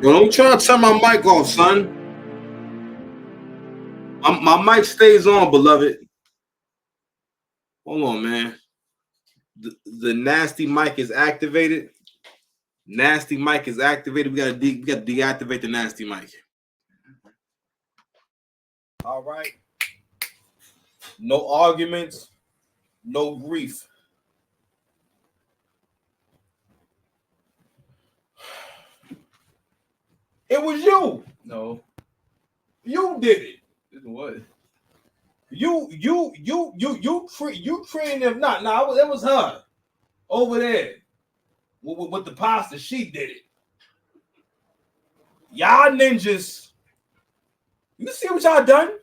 Yo, don't try to turn my mic off, son. My mic stays on, beloved. Hold on, man. The nasty mic is activated. Nasty mic is activated. We gotta deactivate the nasty mic. All right. No arguments. No grief. It was you. No. You did it. What? You trained them. Not. Nah, it was her over there with the pasta. She did it. Y'all ninjas. You see what y'all done?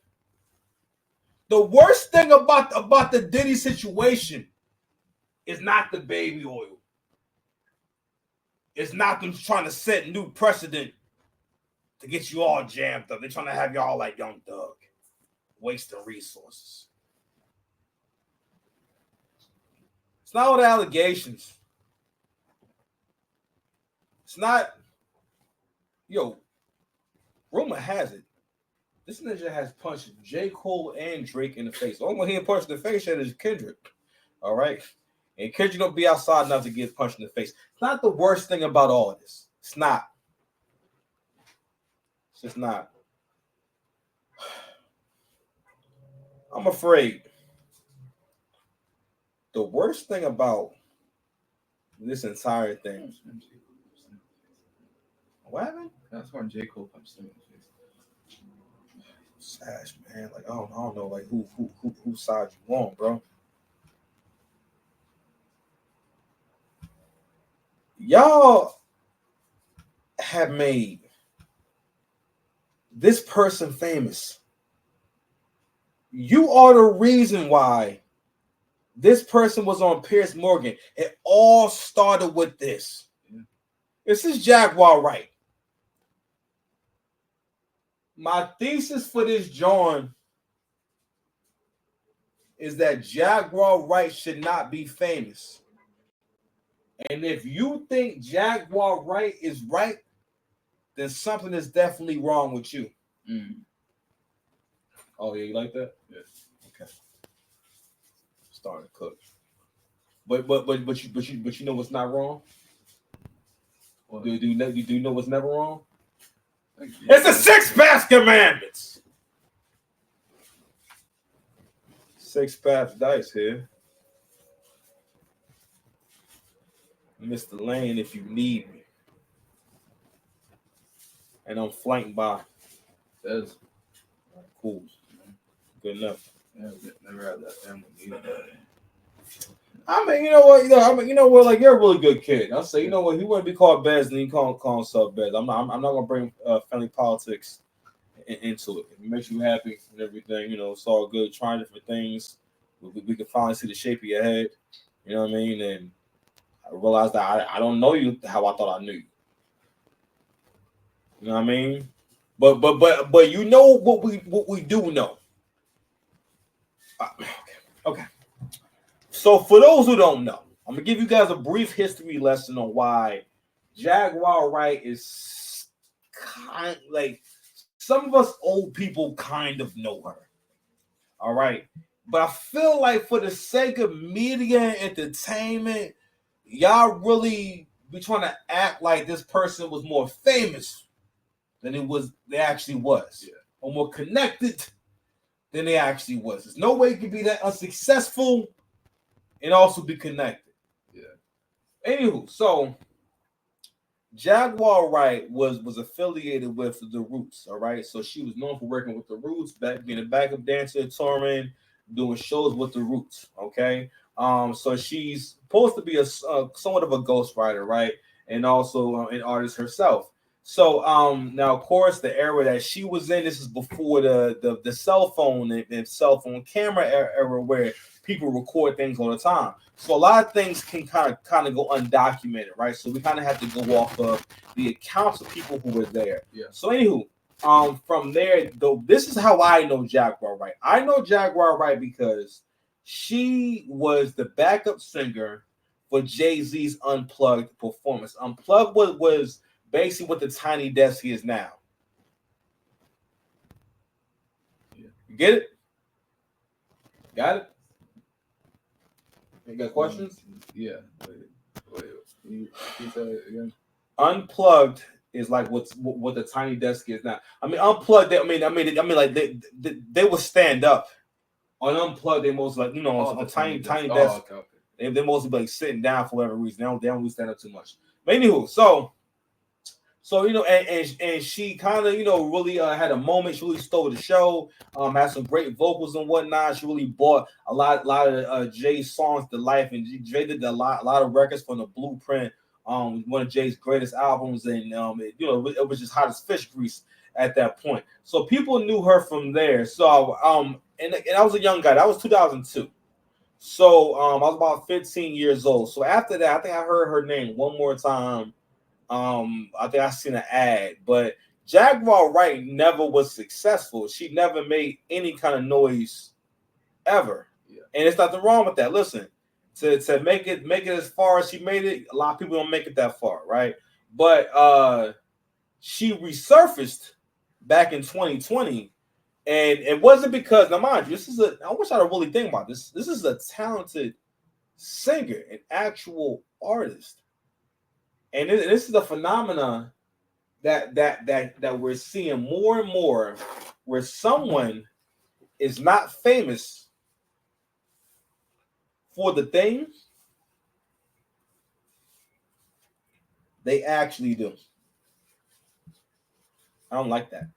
The worst thing about the Diddy situation is not the baby oil. It's not them trying to set new precedent to get you all jammed up. They're trying to have y'all like Young Thug, wasting resources. It's not all the allegations. It's not. Yo, rumor has it, this ninja has punched J. Cole and Drake in the face. The only one he ain't punched in the face yet is Kendrick. All right? And Kendrick don't be outside enough to get punched in the face. It's not the worst thing about all of this. It's not. It's just not. I'm afraid the worst thing about this entire thing. What happened? That's when J. Cole punched him in the face. Sash, man. Like I don't know like who side you on, bro. Y'all have made this person famous. You are the reason why this person was on Piers Morgan. It all started with this. Yeah. This is Jaguar Wright. My thesis for this, John, is that Jaguar Wright should not be famous. And if you think Jaguar Wright is right, then something is definitely wrong with you. Mm. Oh yeah, you like that? Yeah. Okay. Starting to cook. But you know what's not wrong? Well, do you know what's never wrong? It's the 6 past commandments. 6 paths dice here. Mr. Lane, if you need me. And I'm flanked by. That's cool. Good enough. Yeah, never had that family either. I mean, you know what? Like, you're a really good kid. I'll say, you know what? He wouldn't be called Bez, then he call himself Bez. I'm not gonna bring family politics into it. If it makes you happy and everything, you know, it's all good. Trying different things. We can finally see the shape of your head. You know what I mean? And I realized that I don't know you how I thought I knew you. You know what I mean? But you know what we do know. Okay. So for those who don't know, I'm gonna give you guys a brief history lesson on why Jaguar Wright is kind like some of us old people kind of know her. All right. But I feel like for the sake of media and entertainment, y'all really be trying to act like this person was more famous than they actually was. Yeah. Or more connected than they actually was. There's no way you can be that unsuccessful and also be connected. Yeah. Anywho, so Jaguar Wright was affiliated with the Roots, all right? So she was known for working with the Roots, being a backup dancer, touring, doing shows with the Roots, okay? So she's supposed to be a somewhat of a ghostwriter, right? And also an artist herself. So now, of course, the era that she was in, this is before the cell phone and cell phone camera era where people record things all the time. So a lot of things can kind of go undocumented, right? So we kind of have to go off of the accounts of people who were there. Yeah. So anywho, from there, though, this is how I know Jaguar Wright. I know Jaguar Wright because she was the backup singer for Jay-Z's Unplugged performance. Unplugged was basically what the Tiny Desk is now. Yeah. You get it? Got it? You got questions? Yeah. Wait. Can you say it again? Unplugged is like what the Tiny Desk is now. I mean, unplugged. Like they would stand up. On Unplugged, they most like the tiny desk. Okay. They mostly like sitting down for whatever reason. They don't really stand up too much. But anywho, so and she kind of really had a moment. She really stole the show. Had some great vocals and whatnot. She really brought a lot of Jay's songs to life, and Jay did a lot of records from the Blueprint. One of Jay's greatest albums, and it was just hot as fish grease at that point. So people knew her from there. So and I was a young guy. That was 2002. So I was about 15 years old. So after that, I think I heard her name one more time. I think I seen an ad, but Jaguar Wright never was successful. She never made any kind of noise ever. Yeah. And it's nothing wrong with that. Listen, to make it as far as she made it, a lot of people don't make it that far, right? But she resurfaced back in 2020. And it wasn't because, now mind you, I wish I would really think about this. This is a talented singer, an actual artist. And this is a phenomenon that we're seeing more and more, where someone is not famous for the things they actually do. I don't like that.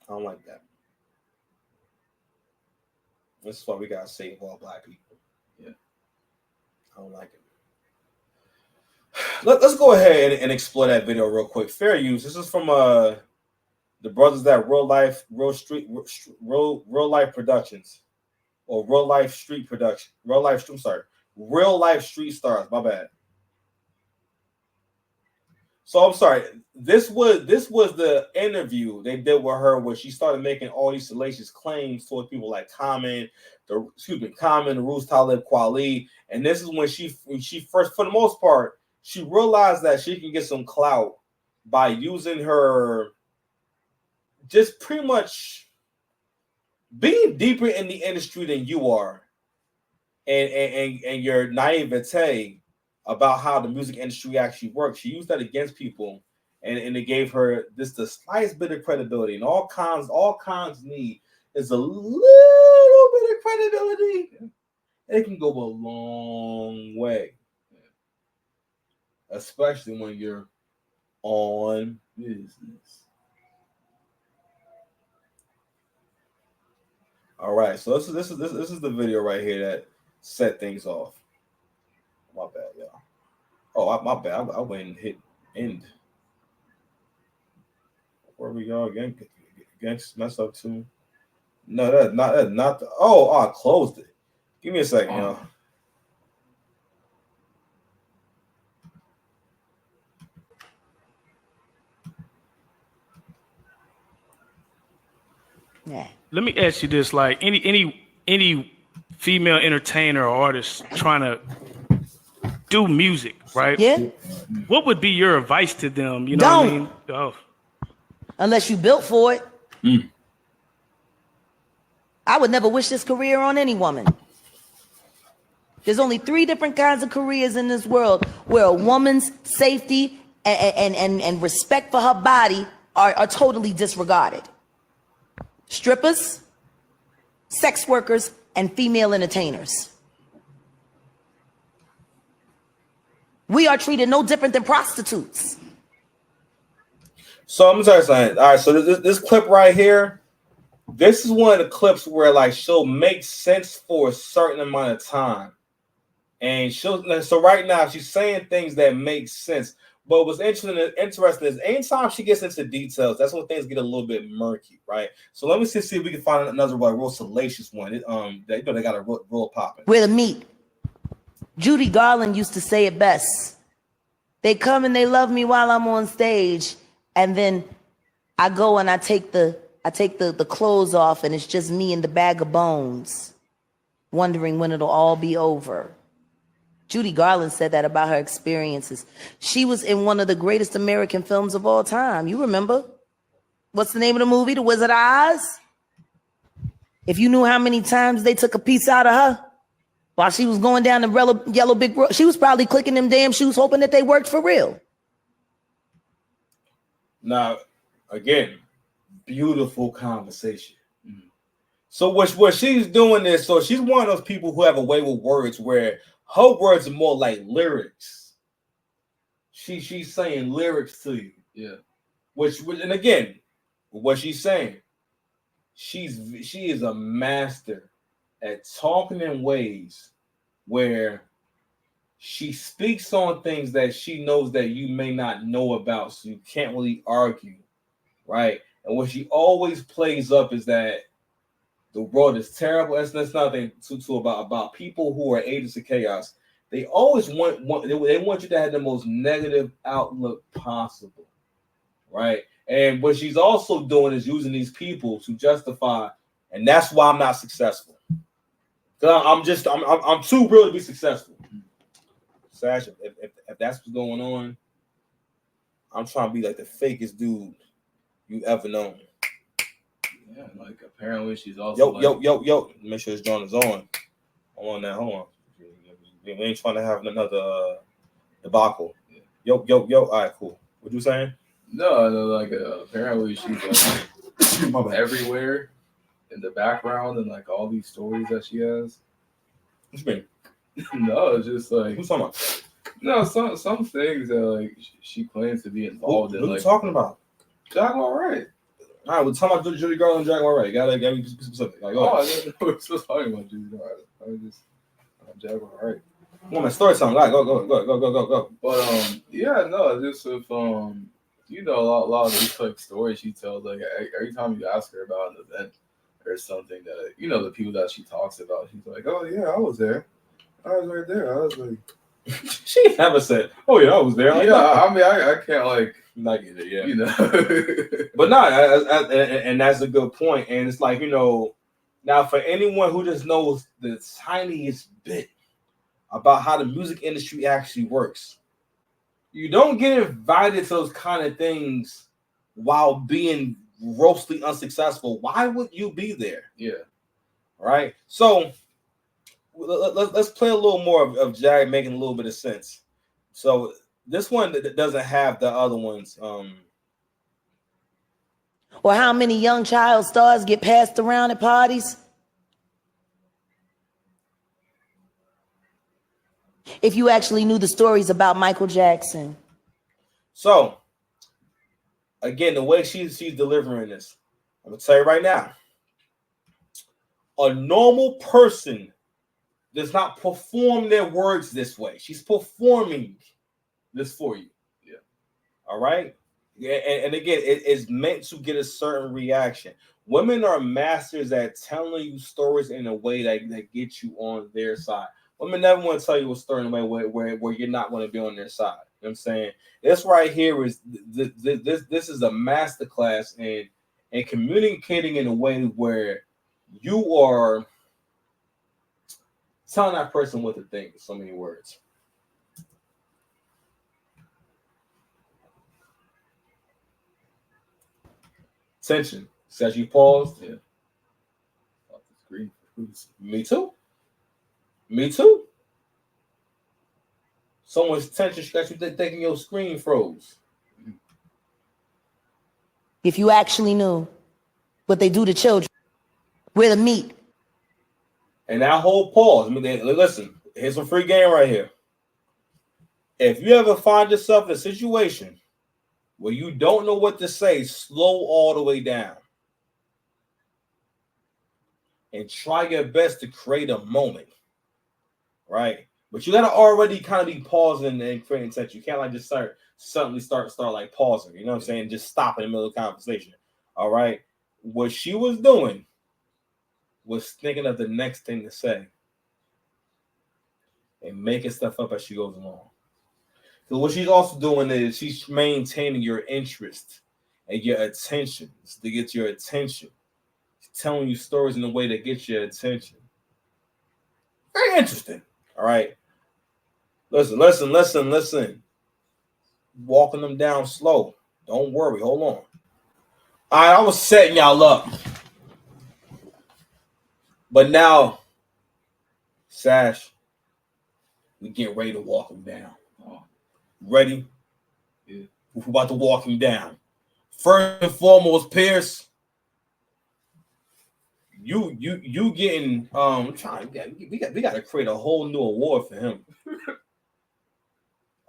I don't like that. This is why we gotta save all black people. Yeah. I don't like it. Let's go ahead and explore that video real quick. Fair use. This is from the brothers that Real Life Productions, or Real Life Street Production. Real Life Street Stars. My bad. So I'm sorry. This was the interview they did with her, where she started making all these salacious claims towards people like Common, the Ruz Talib Kweli, and this is when she first, for the most part, she realized that she can get some clout by using her, just pretty much being deeper in the industry than you are, and your naivete about how the music industry actually works. She used that against people, and it gave her the slightest bit of credibility. And all cons need is a little bit of credibility. It can go a long way, especially when you're on business. All right, so this is the video right here that set things off. My bad, y'all. Oh, my bad. I went and hit end. Where we go again? Mess up too. No, that's not the. Oh, I closed it. Give me a second, y'all. Yeah. Let me ask you this: like any female entertainer or artist trying to do music, right? Yeah. What would be your advice to them? You know what I mean? Oh. Unless you built for it. I would never wish this career on any woman. There's only 3 different kinds of careers in this world where a woman's safety and respect for her body are totally disregarded. Strippers, sex workers, and female entertainers. We are treated no different than prostitutes. So I'm sorry, saying. All right, so this clip right here, this is one of the clips where like she'll make sense for a certain amount of time, and so right now she's saying things that make sense. But what's interesting is anytime she gets into details, that's when things get a little bit murky, right? So let me see if we can find another real salacious one. They got a real popping. Where the meat. Judy Garland used to say it best. They come and they love me while I'm on stage, and then I go and I take the clothes off, and it's just me and the bag of bones, wondering when it'll all be over. Judy Garland said that about her experiences. She was in one of the greatest American films of all time. You remember? What's the name of the movie? The Wizard of Oz? If you knew how many times they took a piece out of her while she was going down the yellow brick road, she was probably clicking them damn shoes hoping that they worked for real. Now, again, beautiful conversation. So what she's doing is, so she's one of those people who have a way with words where her words are more like lyrics. She's saying lyrics to you. Yeah. Which and again, what she's saying, she is a master at talking in ways where she speaks on things that she knows that you may not know about, so you can't really argue, right? And what she always plays up is that the world is terrible. That's nothing too about people who are agents of chaos. They always want you to have the most negative outlook possible, right? And what she's also doing is using these people to justify, and that's why I'm not successful. Because I'm too real to be successful. Sash, if that's what's going on, I'm trying to be like the fakest dude you ever known. Yeah, like apparently she's also yo. Make sure this joint is on. Hold on now, hold on. We ain't trying to have another debacle. Yeah. Yo. All right, cool. What you saying? No, like apparently she's like everywhere in the background and like all these stories that she has. What you mean? No, it's just like who's talking about? No, some things that like she claims to be involved in. What are like you talking about? Jaguar Wright. All right, we're talking about Judy Garland and Jaguar Wright. Gotta be specific. Like, I didn't know we were still talking about Judy Garland. I was just Jaguar Wright. Come on, man, story time. Right, go. But yeah, no, just with you know, a lot of these like stories she tells. Like every time you ask her about an event or something that you know the people that she talks about, she's like, "Oh yeah, I was there. I was right there. I was like." She never said, "Oh yeah, I was there." Like, yeah, I mean, I can't like get it, yeah, you know. But no, and that's a good point. And it's like, you know, now for anyone who just knows the tiniest bit about how the music industry actually works, you don't get invited to those kind of things while being grossly unsuccessful. Why would you be there? Yeah. Right. So let's play a little more of Jag making a little bit of sense. So this one doesn't have the other ones. Or how many young child stars get passed around at parties? If you actually knew the stories about Michael Jackson. So again, the way she's delivering this, I'm gonna tell you right now, a normal person does not perform their words this way. She's performing this for you. Yeah. All right. Yeah, and again, it's meant to get a certain reaction. Women are masters at telling you stories in a way that gets you on their side. Women never want to tell you a story in a way where you're not going to be on their side. You know what I'm saying? This right here is this is a masterclass in communicating in a way where you are telling that person what to think with so many words. Tension. Says you paused. Yeah. Off the screen. Me too. Me too. So much tension got you thinking your screen froze. If you actually knew what they do to children, where the meat. And that whole pause. I mean, listen, here's some free game right here. If you ever find yourself in a situation where you don't know what to say, slow all the way down. And try your best to create a moment. Right? But you gotta already kind of be pausing and creating tension. You can't like just suddenly start like pausing. You know what I'm saying? Just stop in the middle of the conversation. All right. What she was doing was thinking of the next thing to say and making stuff up as she goes along. So what she's also doing is she's maintaining your interest and your attention to get your attention. She's telling you stories in a way that gets your attention. Very interesting. All right. Listen. Walking them down slow. Don't worry. Hold on. All right, I was setting y'all up. But now, Sash, we get ready to walk him down. Ready? Yeah. We're about to walk him down. First and foremost, Pierce, you getting we got to create a whole new award for him.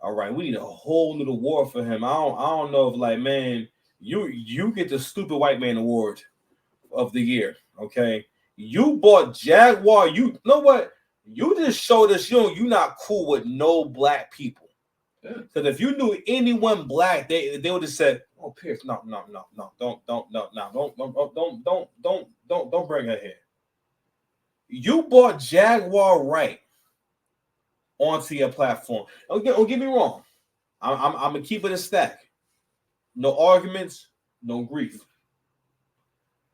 All right, we need a whole new award for him. I don't know if like, man, you get the stupid white man award of the year. Okay, you bought Jaguar. You know what? You just showed us you're not cool with no black people. Because if you knew anyone black, they would have said, "Oh, Pierce, no, don't bring her here." You bought Jaguar Wright onto your platform. Don't get me wrong. I'm gonna keep it a stack. No arguments, no grief.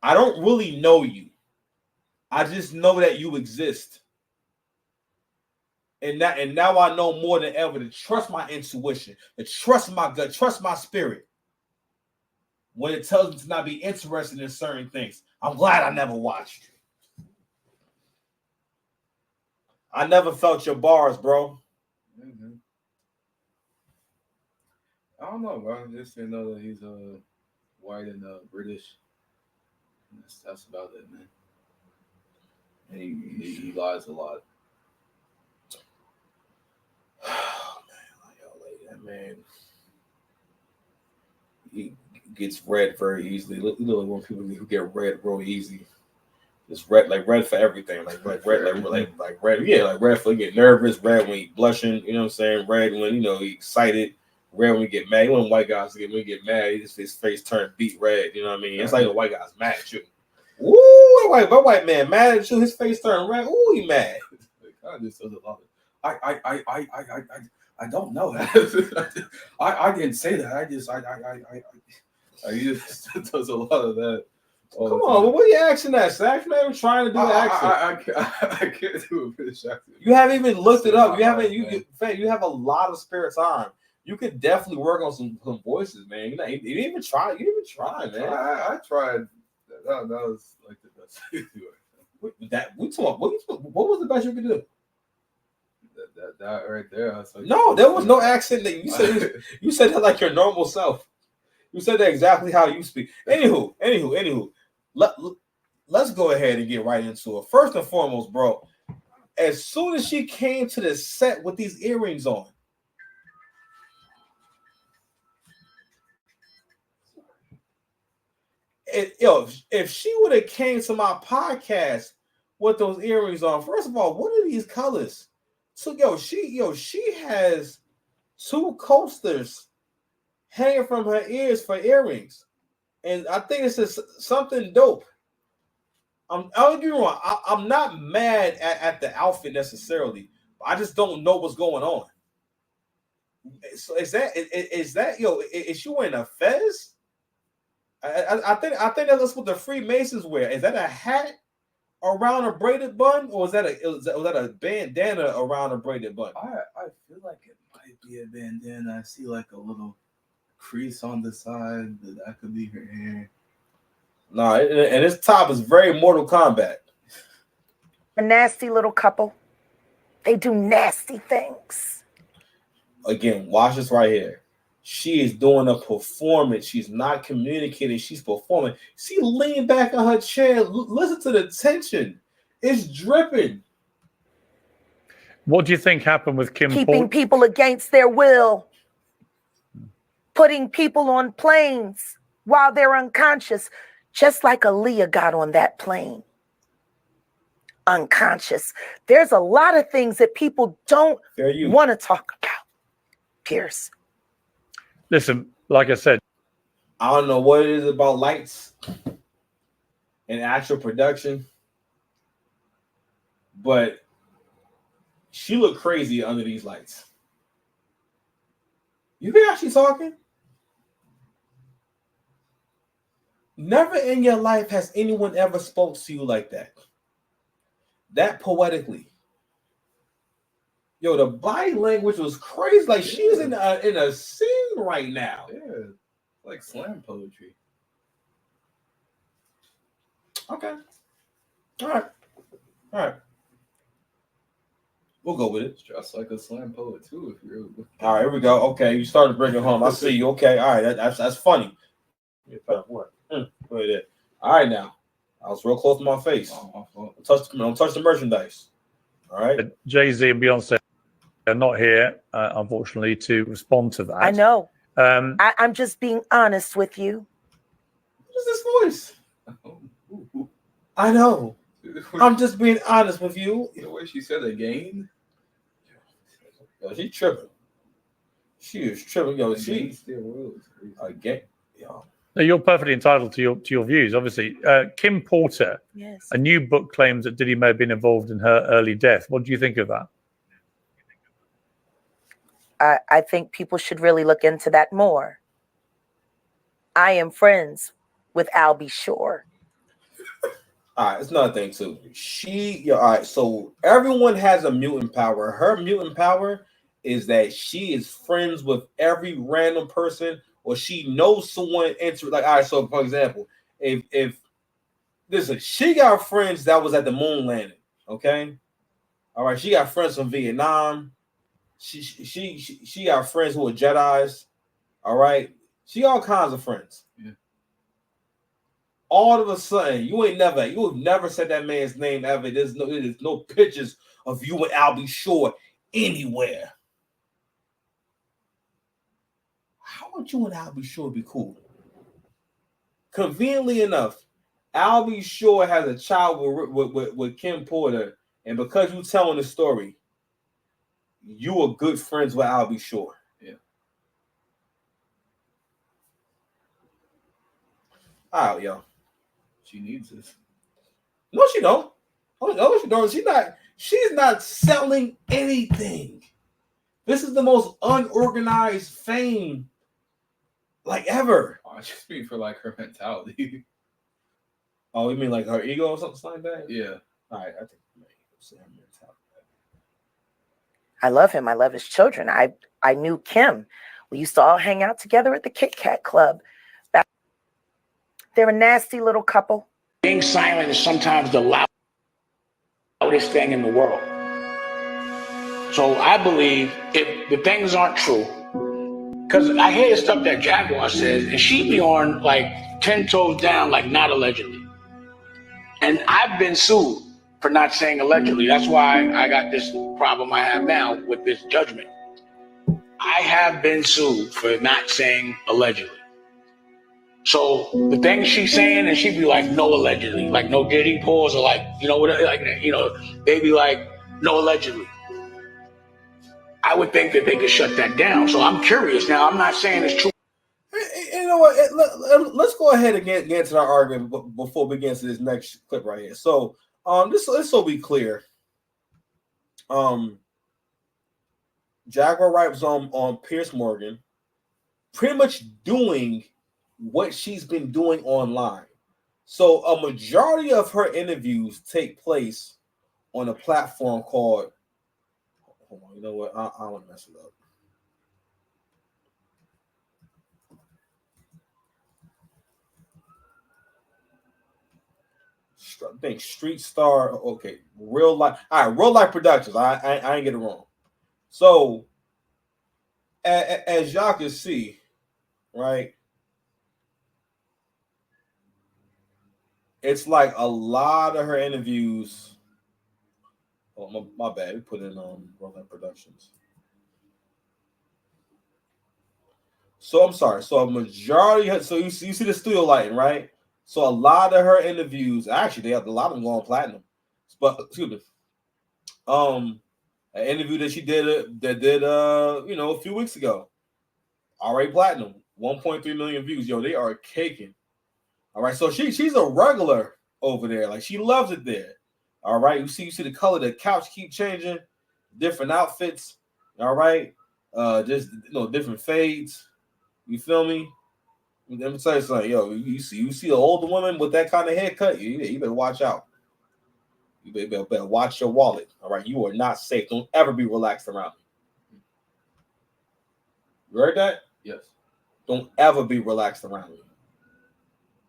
I don't really know you. I just know that you exist. And now I know more than ever to trust my intuition, to trust my gut, trust my spirit when it tells me to not be interested in certain things. I'm glad I never watched. I never felt your bars, bro. Mm-hmm. I don't know, bro. I just didn't know that he's white and British. That's about it, man. And he lies a lot. Man, he gets red very easily. You know, when people who get red real easy, just red for everything, like red, like red. Yeah, like red for get nervous, red when he blushing. You know what I'm saying? Red when he excited. Red when he get mad. When white guys when he get mad, his face turn beet red. You know what I mean? It's like the white guy's mad at you. Ooh, that white man mad at you. His face turn red. Ooh, he mad. I just does a lot of. I don't know that. I didn't say that. I just does a lot of that. Come on, well, what are you asking that? Sax man trying to do the accent. I can't do a British accent. You haven't even looked it up. You haven't. You have a lot of spare time. You could definitely work on some voices, man. You didn't even try. You didn't even try, man. I tried. That was like the best thing to do. What was the best you could do? That right there. I was like, no, there was no accent that you said. You said that like your normal self. You said that exactly how you speak. Anywho. Let's go ahead and get right into it. First and foremost, bro, as soon as she came to the set with these earrings on, if she would have came to my podcast with those earrings on, first of all, what are these colors? So she has two coasters hanging from her ears for earrings, and I think it's just something dope. I'll give you wrong. I'm not mad at the outfit necessarily. I just don't know what's going on. So is she wearing a fez? I think that's what the Freemasons wear. Is that a hat around a braided bun, or was that a bandana around a braided bun? I feel like it might be a bandana. I see like a little crease on the side. That could be her hair. No, and this top is very Mortal Kombat. A nasty little couple. They do nasty things. Again, watch this right here. She is doing a performance. She's not communicating. She's performing. She leaned back on her chair. Listen to the tension. It's dripping. What do you think happened with Kim? Keeping people against their will. Putting people on planes while they're unconscious. Just like Aaliyah got on that plane. Unconscious. There's a lot of things that people don't want to talk about. Pierce. Listen, like I said, I don't know what it is about lights and actual production, but she looked crazy under these lights. You think she's talking? Never in your life has anyone ever spoke to you like that. That poetically. Yo, the body language was crazy. Like she's in a scene right now. Yeah, like slam poetry. Okay. All right. We'll go with it. It's dressed like a slam poet too. If you're All right, here we go. Okay, you started bringing home. I see you. Okay, all right, that's funny. What? Look at that. All right, now I was real close to my face. Don't touch the merchandise. All right. Jay-Z and Beyonce are not here, unfortunately, to respond to that. I know. Um, I'm just being honest with you. What is this voice? I know. I'm just being honest with you. The way she said again. Yo, she tripping. She is tripping. Yo, she again. Yo. No, you're perfectly entitled to your views, obviously. Kim Porter, Yes. a new book claims that Diddy may have been involved in her early death. What do you think of that? I think people should really look into that more. I am friends with Albie Shore. All right, it's another thing too. All right, so everyone has a mutant power. Her mutant power is that she is friends with every random person, or she knows someone like, all right, so for example, if listen, she got friends that was at the moon landing, okay? All right, she got friends from Vietnam. She got friends who are Jedis, all right? She got all kinds of friends. Yeah. All of a sudden, you have never said that man's name ever. There's no pictures of you and Albie Shore anywhere. How would you and Albie Shore be cool? Conveniently enough, Albie Shore has a child with Kim Porter, and because you telling the story, you are good friends with Albie Shore. Yeah. All right, yo. She needs this. No, she don't. No, she don't. She's not selling anything. This is the most unorganized fame like ever. I just mean for like her mentality. Oh, you mean like her ego or something like that? Yeah. All right, I think her mentality. I love him. I love his children. I knew Kim. We used to all hang out together at the Kit Kat Club. They're a nasty little couple. Being silent is sometimes the loudest thing in the world. So I believe if the things aren't true, because I hear the stuff that Jaguar says, and she be on like 10 toes down, like not allegedly. And I've been sued for not saying allegedly. That's why I got this problem I have now with this judgment. I have been sued for not saying allegedly. So the things she's saying, and she'd be like, no allegedly, like no Diddy pause, or like, they be like, no allegedly. I would think that they could shut that down. So I'm curious now. I'm not saying it's true. You know what? Let's go ahead and get into our argument before we get into this next clip right here. So, this will be clear. Jaguar Wright was on Piers Morgan, pretty much doing what she's been doing online. So a majority of her interviews take place on a platform called, hold on, you know what? I don't want to mess it up. I think Street Star, okay, Real Life. All right, Real Life Productions. I ain't get it wrong. So as y'all can see, right? It's like a lot of her interviews. Oh, my bad. We put in Real Life Productions. So I'm sorry. So a majority. So you see the studio lighting, right? So a lot of her interviews, actually, they have a lot of them going platinum. But excuse me. An interview that she did a few weeks ago, already platinum, 1.3 million views. Yo, they are caking. All right, so she's a regular over there. Like she loves it there. All right, you see the color of the couch keep changing, different outfits. All right, just different fades. You feel me? Let me tell you something, yo. You see an older woman with that kind of haircut, you better watch out. You better watch your wallet. All right, you are not safe. Don't ever be relaxed around me. You heard that? Yes. Don't ever be relaxed around me.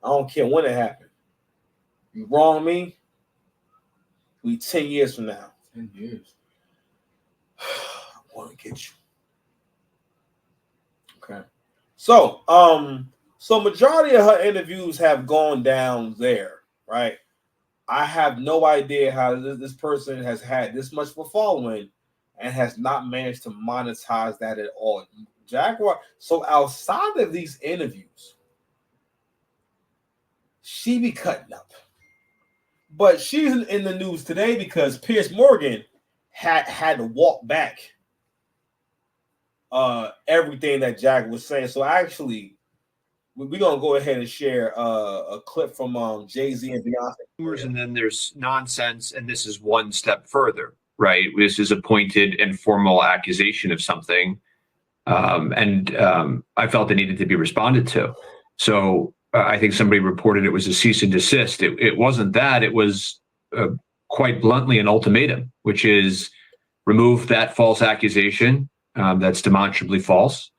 I don't care when it happened. You wrong me, we 10 years from now. 10 years. I want to get you. Okay. So, majority of her interviews have gone down there, right? I have no idea how this person has had this much of a following and has not managed to monetize that at all. Jaguar. So outside of these interviews, she be cutting up. But she's in the news today because Piers Morgan had to walk back everything that Jack was saying. So actually, we're gonna go ahead and share a clip from Jay-Z and Beyonce. And then there's nonsense, and this is one step further, right? This is a pointed and formal accusation of something, and I felt it needed to be responded to. So I think somebody reported it was a cease and desist. It wasn't that. It was quite bluntly an ultimatum, which is remove that false accusation that's demonstrably false,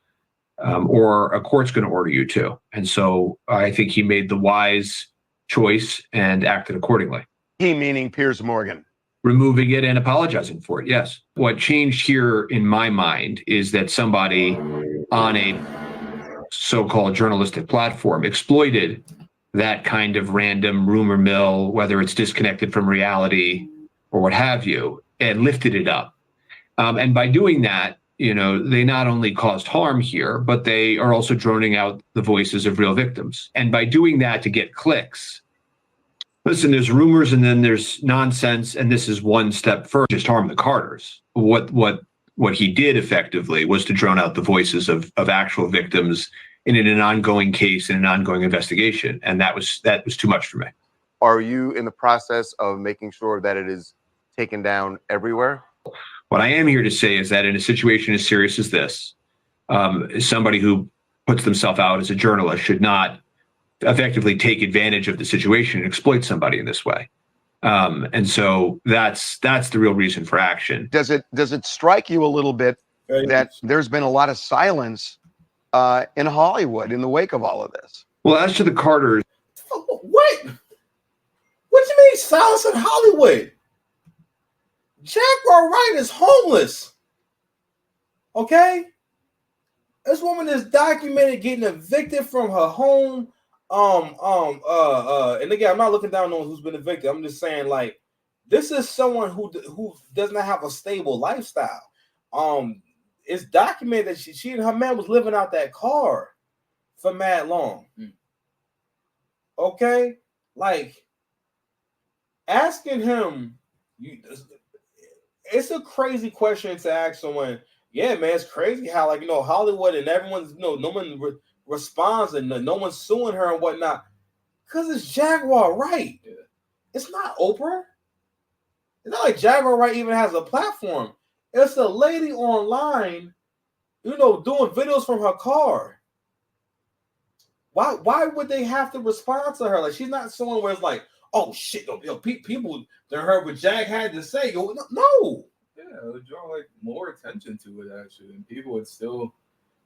or a court's going to order you to. And so I think he made the wise choice and acted accordingly. He meaning Piers Morgan. Removing it and apologizing for it, yes. What changed here in my mind is that somebody on a so-called journalistic platform exploited that kind of random rumor mill, whether it's disconnected from reality or what have you, and lifted it up. And by doing that, they not only caused harm here, but they are also droning out the voices of real victims. And by doing that to get clicks, listen, there's rumors and then there's nonsense, and this is one step further, just harm the Carters. What he did effectively was to drone out the voices of actual victims in an ongoing case, in an ongoing investigation. And that was too much for me. Are you in the process of making sure that it is taken down everywhere? What I am here to say is that in a situation as serious as this, somebody who puts themselves out as a journalist should not effectively take advantage of the situation and exploit somebody in this way. And so that's the real reason for action. Does it strike you a little bit that there's been a lot of silence in Hollywood in the wake of all of this? Well, as to the Carters, what you mean silence in Hollywood? Jaguar Wright is homeless. Okay, this woman is documented getting evicted from her home. And again, I'm not looking down on who's been evicted. I'm just saying, like, this is someone who doesn't have a stable lifestyle. It's documented that she and her man was living out that car for mad long. Okay, like asking him, it's a crazy question to ask someone. Yeah, man, it's crazy how Hollywood and everyone's no one responds and no one's suing her and whatnot because it's Jaguar Wright. Yeah. It's not Oprah. It's not like Jaguar Wright even has a platform. It's a lady online, doing videos from her car. Why would they have to respond to her? Like, she's not someone where it's like, oh shit, people that heard what Jag had to say. No. Yeah, it would draw more attention to it actually, and people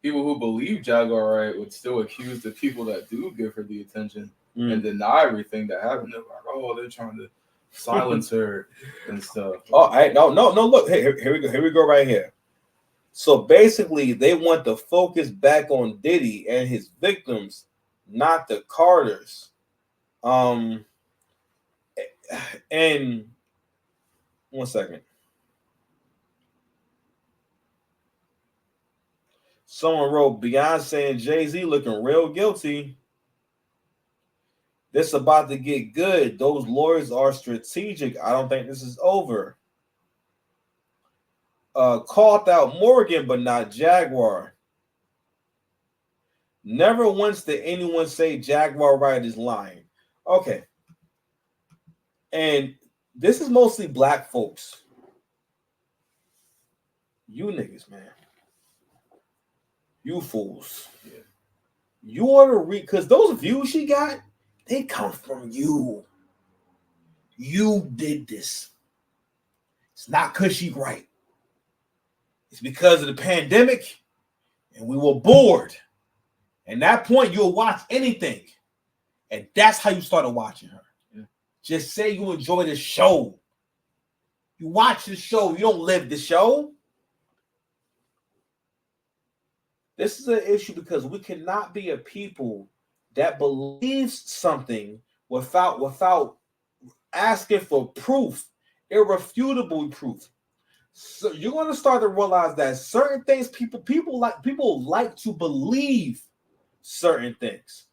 who believe Jaguar Wright would still accuse the people that do give her the attention and deny everything that happened. They're like, oh, they're trying to silence her and stuff. Oh, no. Look, hey, here we go right here. So basically, they want the focus back on Diddy and his victims, not the Carters. And 1 second. Someone wrote, Beyonce and Jay-Z looking real guilty. This about to get good. Those lawyers are strategic. I don't think this is over. Called out Morgan, but not Jaguar. Never once did anyone say Jaguar Wright is lying. Okay. And this is mostly black folks. You niggas, man. You fools. Yeah. You ought to read, because those views she got, they come from you. You did this. It's not because she's right. It's because of the pandemic and we were bored. And at that point, you'll watch anything. And that's how you started watching her. Yeah. Just say you enjoy the show. You watch the show. You don't live the show. This is an issue because we cannot be a people that believes something without asking for proof, irrefutable proof. So you're going to start to realize that certain things people like to believe certain things.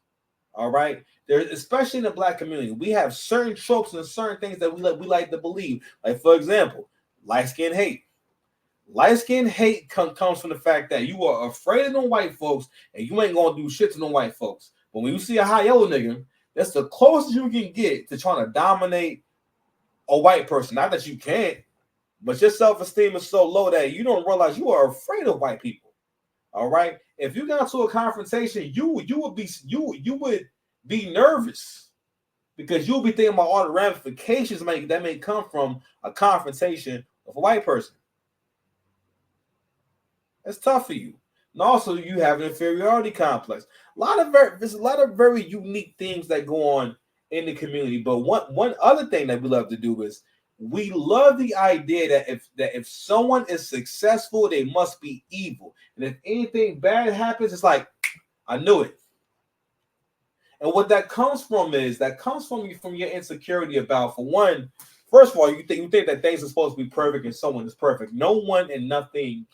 All right, there's, especially in the Black community, we have certain tropes and certain things that we like to believe. Like, for example, light skin hate. Light skin hate comes from the fact that you are afraid of them white folks and you ain't gonna do shit to them white folks. But when you see a high yellow nigga, that's the closest you can get to trying to dominate a white person. Not that you can't, but your self-esteem is so low that you don't realize you are afraid of white people. All right. If you got into a confrontation, you would be nervous because you'll be thinking about all the ramifications that may come from a confrontation with a white person. It's tough for you. And also you have an inferiority complex. There's a lot of very unique things that go on in the community. But one other thing that we love to do is we love the idea that if someone is successful, they must be evil. And if anything bad happens, it's like, I knew it. And what that comes from from your insecurity about, for one, first of all, you think that things are supposed to be perfect and someone is perfect. No one and nothing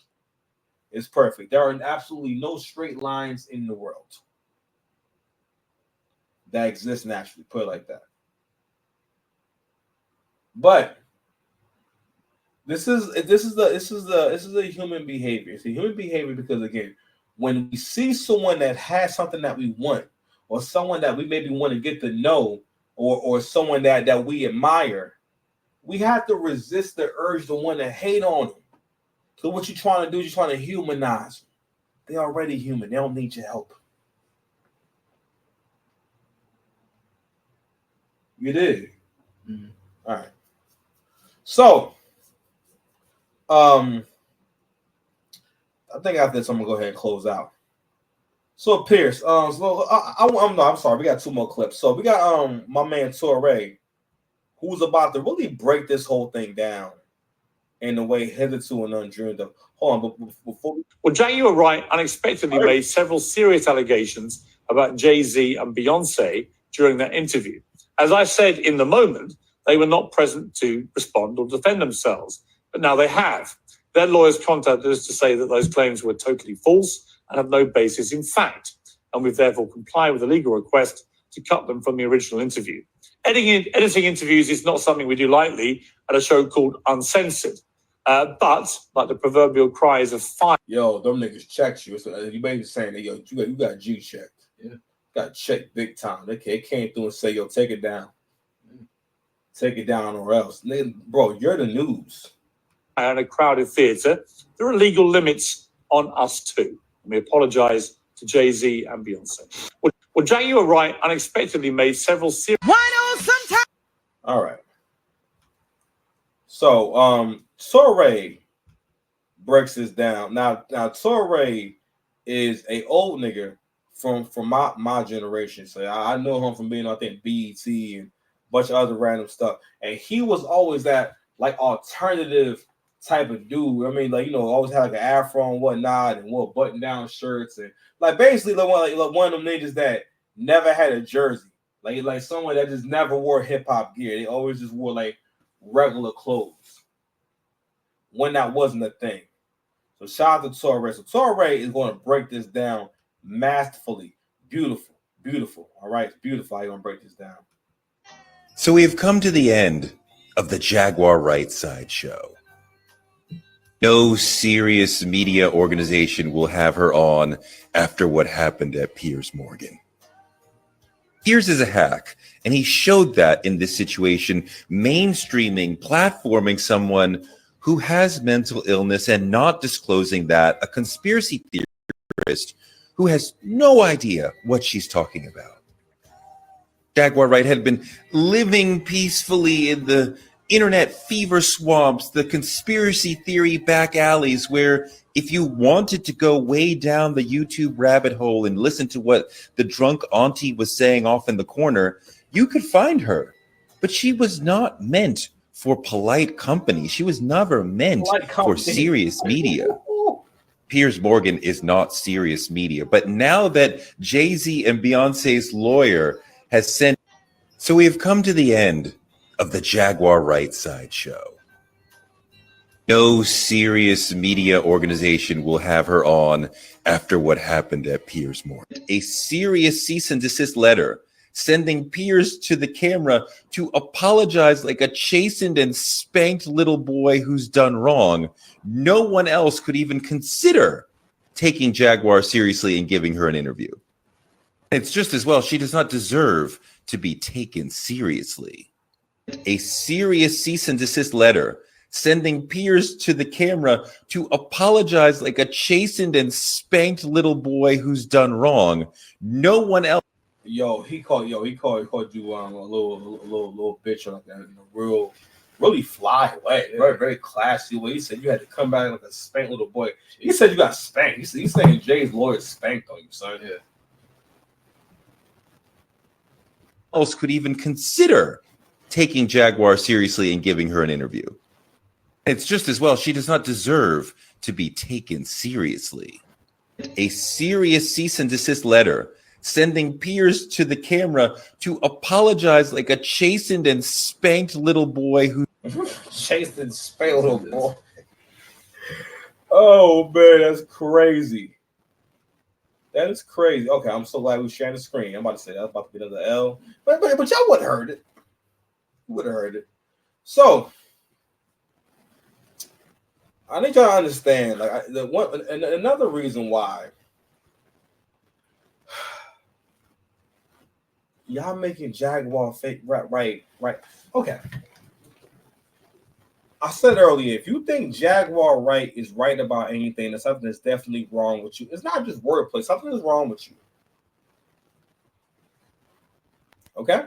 is perfect. There are absolutely no straight lines in the world that exist naturally, put it like that. But this is a human behavior. It's a human behavior because, again, when we see someone that has something that we want, or someone that we maybe want to get to know, or someone that we admire, we have to resist the urge to want to hate on them. So what you're trying to do is you're trying to humanize them. They're already human. They don't need your help. You did. Mm-hmm. All right. So, I think after this, I'm gonna go ahead and close out. So Pierce, I'm sorry, we got two more clips. So we got my man Torre, who's about to really break this whole thing down in the way hitherto and undreamed of. Hold on, but before well, Jaguar Wright unexpectedly made several serious allegations about Jay-Z and Beyonce during that interview. As I said in the moment, they were not present to respond or defend themselves, but now they have. Their lawyers contacted us to say that those claims were totally false and have no basis in fact, and we've therefore complied with a legal request to cut them from the original interview. Editing interviews is not something we do lightly at a show called Uncensored, but like the proverbial cries of fire. Yo, them niggas checked you. So you may be saying that, yo, you got G checked. Yeah, got checked big time. They came through and say, yo, take it down. Take it down or else. Bro, you're the news. And a crowded theatre, there are legal limits on us too. And we apologise to Jay-Z and Beyonce. Well, Jaguar Wright unexpectedly made several serious... All right. So, Torre breaks this down. Now Torre is a old nigga from my generation. So I know him from being, I think, BET and a bunch of other random stuff. And he was always that like alternative type of dude. I mean, like, you know, always had like an afro and whatnot and wore button down shirts and like basically like one of them niggas that never had a jersey. Like someone that just never wore hip hop gear. They always just wore like regular clothes when that wasn't a thing. So shout out to Torre. So Torre is going to break this down masterfully. Beautiful. All right, it's beautiful how you're going to break this down. So we've come to the end of the Jaguar Right Side show. No serious media organization will have her on after what happened at Piers Morgan. Piers is a hack, and he showed that in this situation, mainstreaming, platforming someone who has mental illness and not disclosing that, a conspiracy theorist who has no idea what she's talking about. Jaguar Wright had been living peacefully in the internet fever swamps, the conspiracy theory back alleys, where if you wanted to go way down the YouTube rabbit hole and listen to what the drunk auntie was saying off in the corner, you could find her. But she was not meant for polite company. She was never meant for serious media. Piers Morgan is not serious media. But now that Jay-Z and Beyonce's lawyer has sent... So we have come to the end of the Jaguar Wright Side Show. No serious media organization will have her on after what happened at Piers Morgan. A serious cease and desist letter sending Piers to the camera to apologize like a chastened and spanked little boy who's done wrong. No one else could even consider taking Jaguar seriously and giving her an interview. It's just as well she does not deserve to be taken seriously. A serious cease and desist letter sending Piers to the camera to apologize like a chastened and spanked little boy who's done wrong. No one else. He called you a little bitch, like that, in a really fly way, very, very classy way. He said you had to come back like a spanked little boy. He said you got spanked. He's saying Jay's lawyer spanked on you, son. Yeah. Else could even consider taking Jaguar seriously and giving her an interview. It's just as well she does not deserve to be taken seriously. A serious cease and desist letter sending Piers to the camera to apologize like a chastened and spanked little boy who... Chastened and spanked little boy. Oh, man, that's crazy. That is crazy. Okay, I'm so glad we sharing the screen. I'm about to say that. I was about to get another L. But y'all would have heard it. You would have heard it. So, I need y'all to understand, like, another reason why y'all making Jaguar fake right. Okay. I said earlier, if you think Jaguar Wright is right about anything, there's something that's definitely wrong with you. It's not just wordplay. Something is wrong with you. Okay?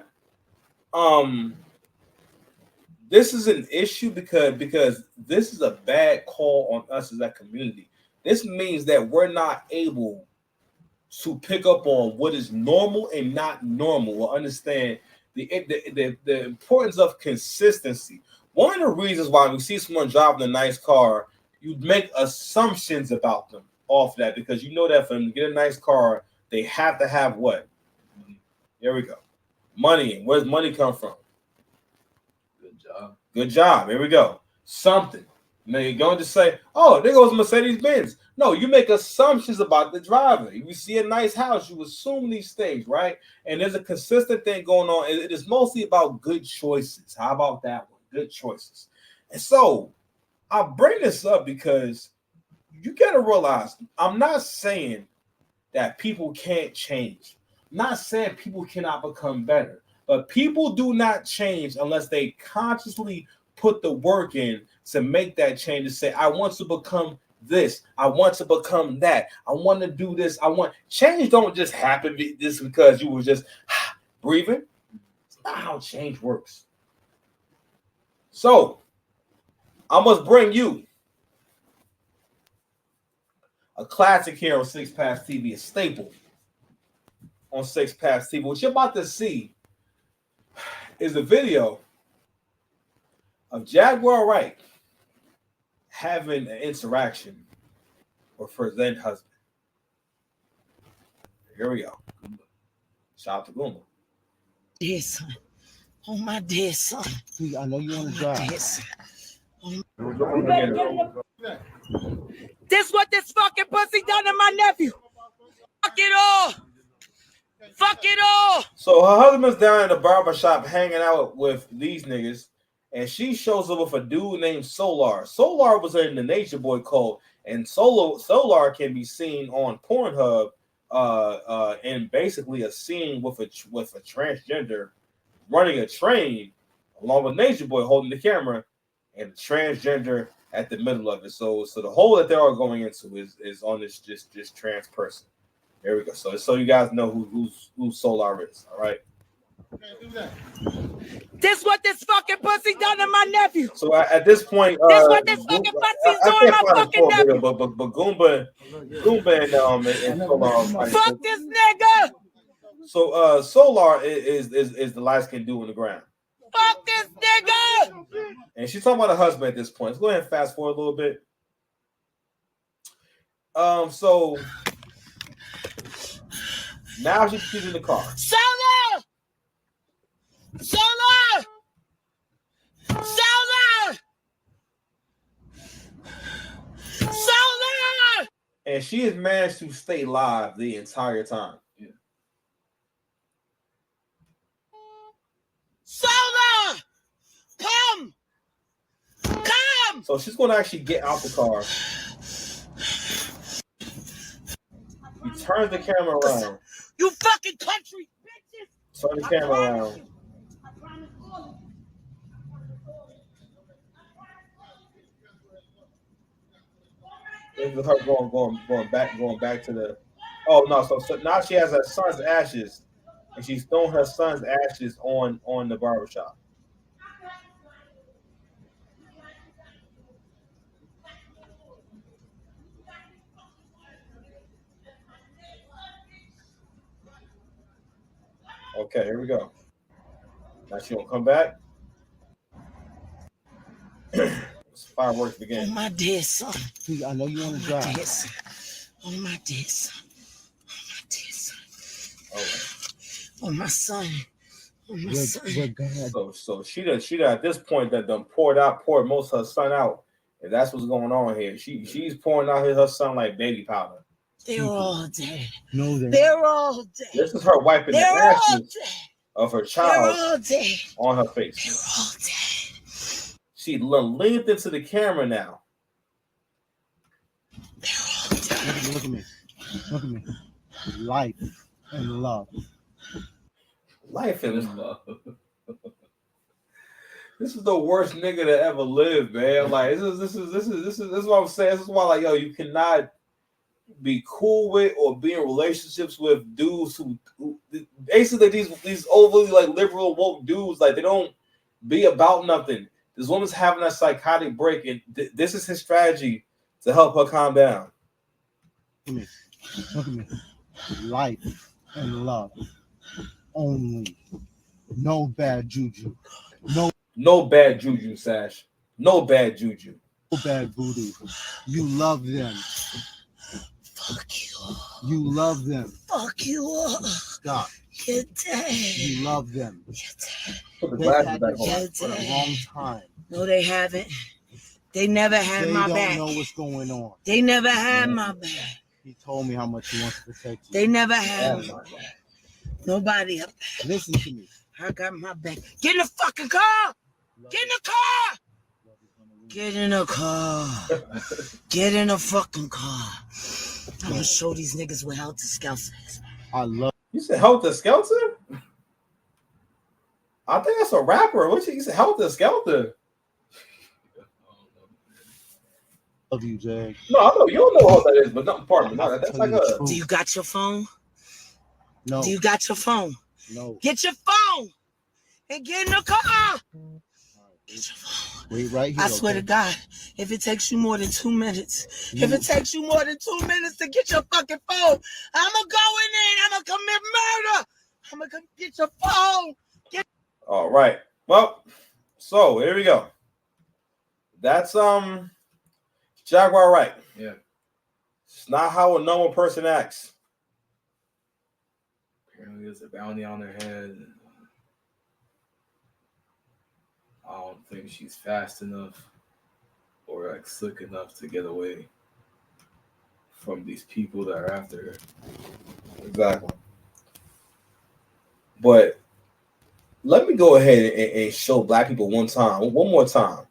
This is an issue because this is a bad call on us as a community. This means that we're not able to pick up on what is normal and not normal, or understand the importance of consistency. One of the reasons why we see someone driving a nice car, you make assumptions about them off that, because you know that for them to get a nice car, they have to have what? There we go. Money. Where's money come from? Good job. Here we go. Something. Now you're going to say, oh, there goes Mercedes-Benz. No, you make assumptions about the driver. If you see a nice house, you assume these things, right? And there's a consistent thing going on. It is mostly about good choices. How about that one? Good choices. And so I bring this up because you got to realize, I'm not saying that people can't change. I'm not saying people cannot become better. But people do not change unless they consciously put the work in to make that change, to say, I want to become this. I want to become that. I want to do this. Change don't just happen just because you were just breathing. It's not how change works. So I must bring you a classic here on Six Paths TV, a staple on Six Paths TV. What you're about to see is a video of Jaguar Wright having an interaction with her then husband. Here we go. Shout out to Goomba. Dear son. Oh, my dear son. I know you want to drive. This what this fucking pussy done to my nephew. Fuck it all. Fuck it all. So her husband's down in the barbershop hanging out with these niggas, and she shows up with a dude named Solar. Solar was in the Nature Boy cult, and Solar can be seen on Pornhub in basically a scene with a transgender running a train along with Nature Boy holding the camera, and the transgender at the middle of it. So the hole that they are going into is on this trans person. There we go. So you guys know who Solar is. All right. This what this fucking pussy done to my nephew. So at this point, This what this fucking pussy's I doing can't my find a fucking full nephew. video, but Goomba and Solar. Fuck this nigga. So Solar is the light skinned dude on the ground. Fuck this nigga. And she's talking about her husband at this point. Let's go ahead and fast forward a little bit. So now she's in the car. Solar! Solar! Solar! Solar! And she has managed to stay live the entire time. Yeah. Solar! Come! Come! So she's going to actually get out the car. He turns the camera around. You fucking country bitches! Turn the camera around. This is her going back to the. Oh no! So now she has her son's ashes, and she's throwing her son's ashes on the barbershop. Okay, here we go. Now she gonna come back. Fireworks begin. On my dead son. I know you want to drive. On my dead son. On my dead son. All right. On my son. On my son. So she at this point that done poured most of her son out, and that's what's going on here. She's pouring out her son like baby powder. They're all dead. No, they're all dead. This is her wiping the ashes of her child on her face. They're all dead. She leaned into the camera now. They're all dead. Look at me. Look at me. Life and love. Life and love. This is the worst nigga that ever lived, man. Like this is what I'm saying. This is why, like, yo, you cannot be cool with or be in relationships with dudes who basically these overly like liberal woke dudes, like they don't be about nothing. This woman's having a psychotic break, and this is his strategy to help her calm down. Look at me. Life and love. Only. No bad juju. No bad juju, Sash. No bad juju. No bad voodoo. You love them. Fuck you. You love them. Fuck you. Stop. You're dead. You love them. Put the They glasses had back your on. back for a long time. No, they haven't. They never had They my don't back. know what's going on. They never had my back. He told me how much he wants to protect you. They never had my back. Nobody up there. Listen to me. I got my back. Get in the fucking car. Get in the car. Get in the car. Get in the fucking car. I'm gonna show these niggas what Helter Skelter is. I love. You said Helter Skelter? I think that's a rapper. What you said? Helter Skelter? Love you, Jay. No, I know you don't know what that is, but no, pardon me. No, that's like a. Do you got your phone? No. Do you got your phone? No. Get your phone and get in the car. Get your phone. Wait right here. I swear to God, if it takes you more than 2 minutes, if it takes you more than 2 minutes to get your fucking phone, I'ma go in there and I'ma commit murder. I'ma come get your phone. All right. Well, so here we go. That's Jaguar Wright. Yeah. It's not how a normal person acts. Apparently there's a bounty on her head. I don't think she's fast enough or like slick enough to get away from these people that are after her. Exactly. But let me go ahead and show black people one more time,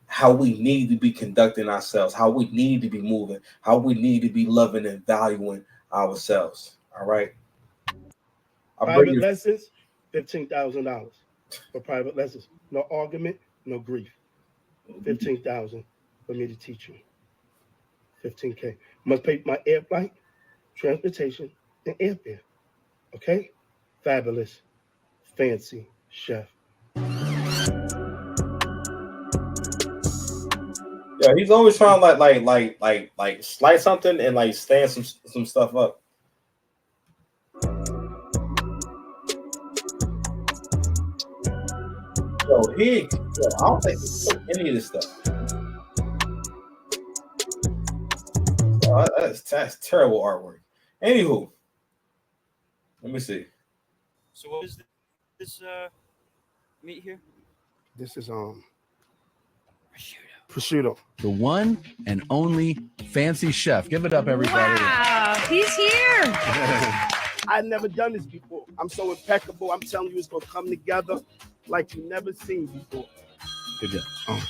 how we need to be conducting ourselves, how we need to be moving, how we need to be loving and valuing ourselves. All right. Private lessons, $15,000 for private lessons. No argument, no grief. $15,000 for me to teach you. $15K. Must pay my air flight, transportation, and airfare. Okay? Fabulous. fancy chef. Yeah, he's always trying to like slice something and like stand some stuff up. Yo, I don't think he took any of this stuff. Oh, that's terrible artwork. Anywho, let me see. So what is this meat here? This is prosciutto. The one and only fancy chef. Give it up, everybody. Wow, he's here. I've never done this before. I'm so impeccable. I'm telling you, it's gonna come together like you never seen before. Good job. Oh,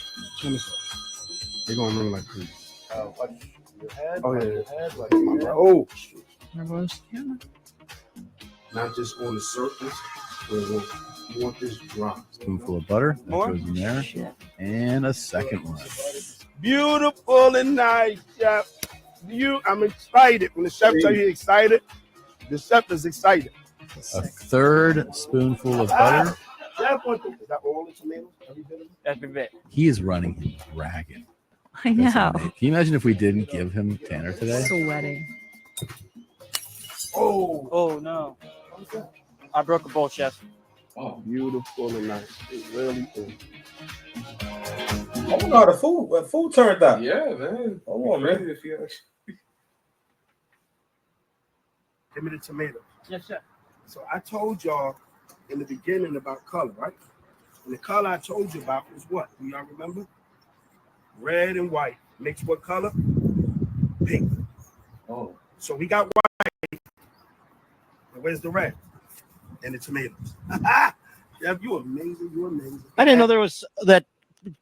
they're gonna ring like crazy. Watch your head. Oh yeah. Your head, watch your head. Oh, Yeah. not just on the surface. You want this dry. Spoonful of butter. That goes in there. And a second one. Beautiful and nice, chef. I'm excited. When the chef tell you excited, the chef is excited. A third spoonful of butter. Chef, is that all the tomatoes? Every bit of it? Every bit. He is running him ragged. I That's know. amazing. Can you imagine if we didn't give him Tanner today? Sweating. Oh no. I broke a bowl, chef. Oh, beautiful and nice. It really is. Oh no, the food turned out. Yeah, man. Hold on, man. If you actually... Give me the tomatoes. Yes, chef. So I told y'all in the beginning about color, right? And the color I told you about was what? Do y'all remember? Red and white. Mixed what color? Pink. Oh. So we got white. And where's the red? And the tomatoes. Jeff, you amazing. You amazing. I didn't know there was that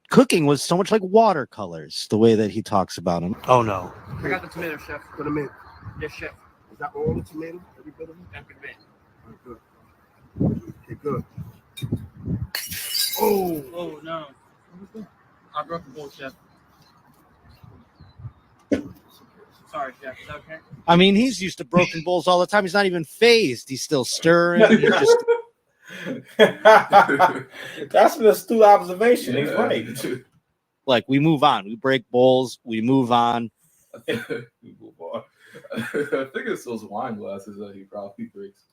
cooking was so much like watercolors, the way that he talks about them. Oh no. I got the tomato, chef. Put them in. Yes, chef. Is that all the tomatoes? Every bit of them? Every bit. Good. Okay, good. Oh. Oh no. I broke the bowl, chef. Sorry, chef. Is that okay? I mean, he's used to broken bowls all the time. He's not even phased. He's still stirring. He's just... That's an astute observation. He's right. Like, we move on. We break bowls. We move on. I think it's those wine glasses that he probably breaks.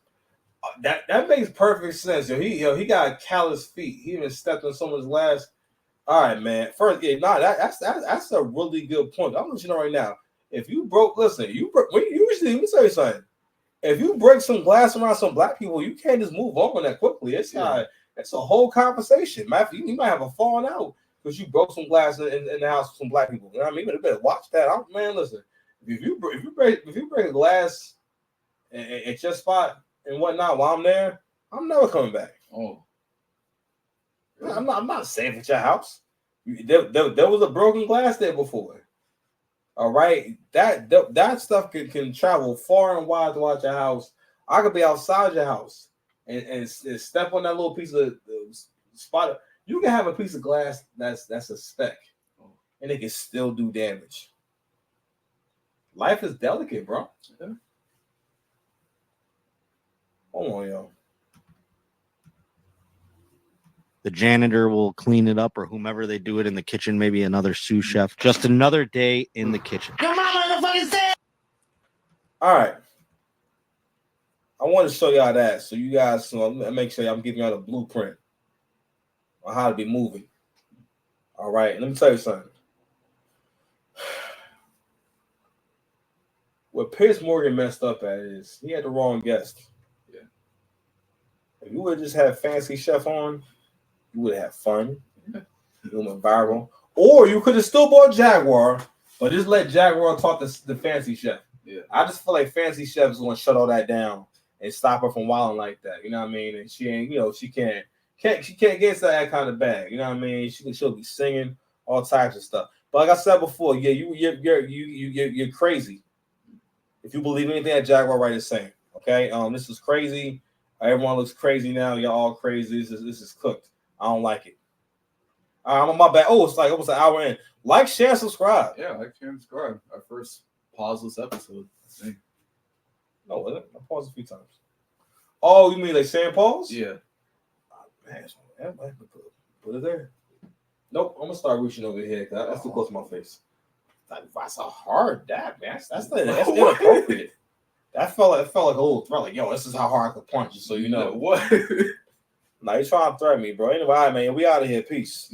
That makes perfect sense. He got callous feet. He even stepped on someone's glass. All right, man. First, that's a really good point. I'm letting you know right now. If you broke, listen, let me tell you something. If you break some glass around some black people, you can't just move on that quickly. It's a whole conversation. You might have a falling out because you broke some glass in the house with some black people. You know what I mean? You better watch that. Man, listen. If you break a glass at your spot and whatnot while I'm there, I'm never coming back. Oh, I'm not safe at your house. There was a broken glass there before. All right, that stuff can travel far and wide throughout your house. I could be outside your house and step on that little piece of spot. You can have a piece of glass that's a speck, and it can still do damage. Life is delicate, bro. Yeah. Hold on, yo. The janitor will clean it up, or whomever they do it in the kitchen, maybe another sous chef. Just another day in the kitchen. Come on, motherfuckers! All right. I want to show y'all that so you guys make sure I'm giving y'all the blueprint on how to be moving. All right. Let me tell you something. What Piers Morgan messed up at is he had the wrong guest. Yeah. If you would have just had Fancy Chef on, you would have fun. You went viral. Or you could have still bought Jaguar, but just let Jaguar talk to the Fancy Chef. Yeah. I just feel like Fancy Chef is going to shut all that down and stop her from wilding like that. You know what I mean? And she ain't, she can't get into that kind of bag. You know what I mean? She'll be singing all types of stuff. But like I said before, yeah, you're crazy if you believe anything that Jaguar Wright is saying. Okay, this is crazy. Everyone looks crazy now. You're all crazy. This is cooked. I don't like it. I'm on my back. Oh, it's like almost an hour in. Like, share, subscribe. Yeah, like, share, and subscribe. Our first pauseless episode, I think. No, was it? I paused a few times. Oh, you mean like saying pause? Yeah. Put it there. Nope, I'm gonna start reaching over here because that's too close to my face. That's a hard dab, man. That's inappropriate. That felt like a little threat. Like, yo, this is how hard I could punch you, so you know. What? Nah, you trying to threaten me, bro. Anyway, all right, man, we out of here. Peace.